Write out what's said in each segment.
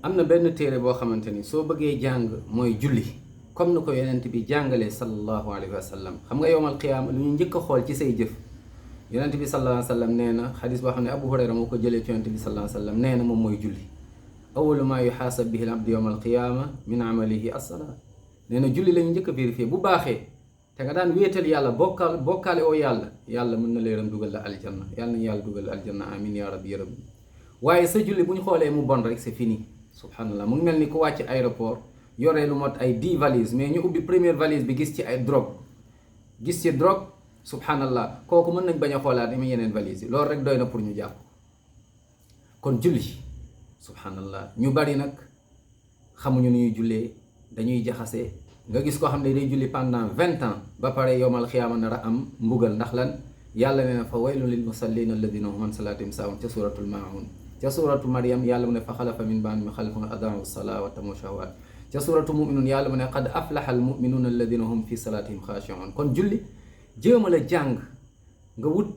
am na benn téere boo xamante ni soo bëggee jàng mooy julli comme ni ko yonent bi jàngalee sallallahu alayhi wa sallam. xam nga yowmal qiyaama lu ñu njëkk a xool ci say jëf yonent bi sallallahu alayhi wa sallam nee na xadis boo xam ne Abu Hurayra moo ko jëlee ci yonent bi sallallahu alayhi wa sallam nee na moom mooy julli. awwalu maa yuxaasab bihi al-abdu yowmal qiyaama min amalihi as-salaat. nee na julli lañu njëkk a vérifié bu baaxee te nga daan wéetal yàlla bokkaale oo yàlla mën na leeram dugal la aljanna yàlla nañu yàlla dugal la aljanna amin ya rabbi ya rabbi. waaye sa julli bu ñu xoolee mu bon rek c'est fini subhanallah. mu ngi mel ni ku wàcc aéroport yoree lu mot ay 10 valises mais ñu ubbi première valise bi gis ci ay drogue subhanallah kooku mën nañ bañ a xoolaat mi yeneen valise yi loolu rek doy na pour ñu jàpp. kon julli subhanallah ñu bari nag xamuñu nu ñuy jullee dañuy jaxase. nga gis koo xam ne day julli pendant 20 ans ba pare yowmal xiyaama nar a am mbugal ndax lan yàlla nee na fa waylun lil musallin alladina hum an salaatihim saahun ca suratul maun. ca suratu Maryam yàlla mu ne fa xalafa min ba'dihim xalfun adaa'u salaa wa tamu shahawaat. ca suratu muminun yàlla mu ne qad aflaha al muminuuna alladina hum fi salaatihim xaashi'uun. kon julli jéemal a jàng nga wut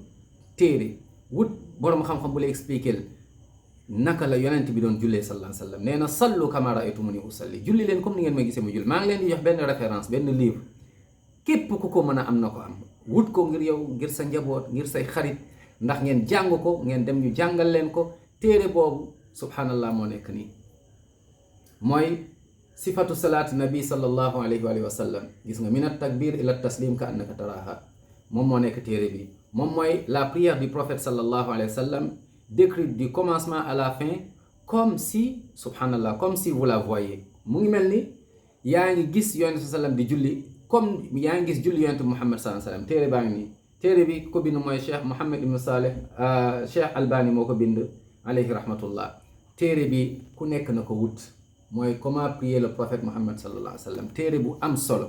téere wut borom xam-xam bu lay expliquer naka la yonent bi doon jullee sallallahu alayhi wa sallam. nee na sallu kama ra'aytumuni usalli julli leen comme ni ngeen may gisee mu julli. maa ngi leen di jox benn référence benn livre képp ku ko mën a am na ko am wut ko ngir yow ngir sa njaboot ngir say xarit ndax ngeen jàng ko ngeen dem ñu jàngal leen ko. téere boobu subhanallah moo nekk nii mooy sifatu salaati nabi sallallahu alayhi wa sallam. gis nga min at takbir ila taslim ka annaka taraha moom moo nekk téere bi. moom mooy la prière du prophète sallallahu alayhi wa sallam décrite du commencement à la fin comme si subhanallah comme si vous la voyez. mu ngi mel ni yaa ngi gis yonent sallam di julli comme yaa ngi gis julli yonent Muhammad sallallahu alayhi wa sallam. téere baa ngi nii téere bi ko bind mooy Cheikh Mohammed ibn Saleh Cheikh Albani moo ko bind alayhi rahmatullah. téere bi ku nekk na ko wut mooy comment prier le prophète Muhammad sallallahu alayhi wa sallam. téere bu am solo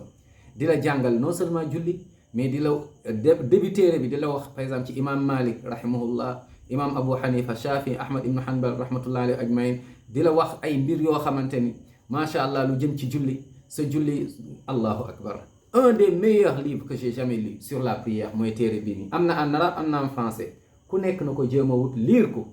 di la jàngal non seulement julli mais di la début téere bi di la wax par exemple ci imam Malik rahimahullah imam Abu Hanifa Shafi Ahmad ibn Hanbal rahmatullah alayhi ajmain di la wax ay mbir yoo xamante ni macha allah lu jëm ci julli sa julli allahu akbar. un des meilleurs livres que j'ai jamais lu sur la prière mooy téere bii nii. am na en arabe am na en français ku nekk na ko jéem a wut lire ko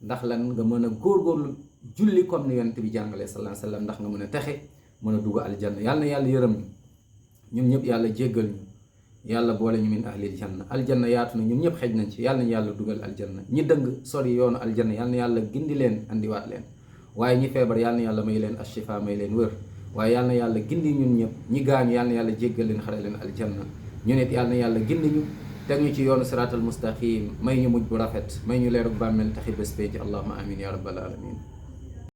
ndax lan nga mën a góorgóorlu julli comme ni yonent bi jàngalee sallallahu alayhi wa sallam ndax nga mën a texe mën a dugg aljanna. yàlla na yàlla yërëm ñu ñun ñëpp yàlla jéggal ñu yàlla boole ñu min ahlil janna. aljanna yaatu na ñun ñëpp xej nañ ci yàlla nañu yàlla dugal aljanna. ñi dëng sori yoonu aljanna yàlla na yàlla gindi leen andiwaat leen waaye ñi feebar yàlla na yàlla may leen ashifa may leen wër waaye yàlla na yàlla gindi ñun ñëpp ñi gaañu yàlla na yàlla jéggal leen xare leen aljanna. ñu nit yàlla na yàlla gindi ñu teg ñu ci yoonu siraatal mustaqim may ñu mujj bu rafet may ñu leerug bàmmeel taxi bés pénc allahumma amin ya rabbal alamin.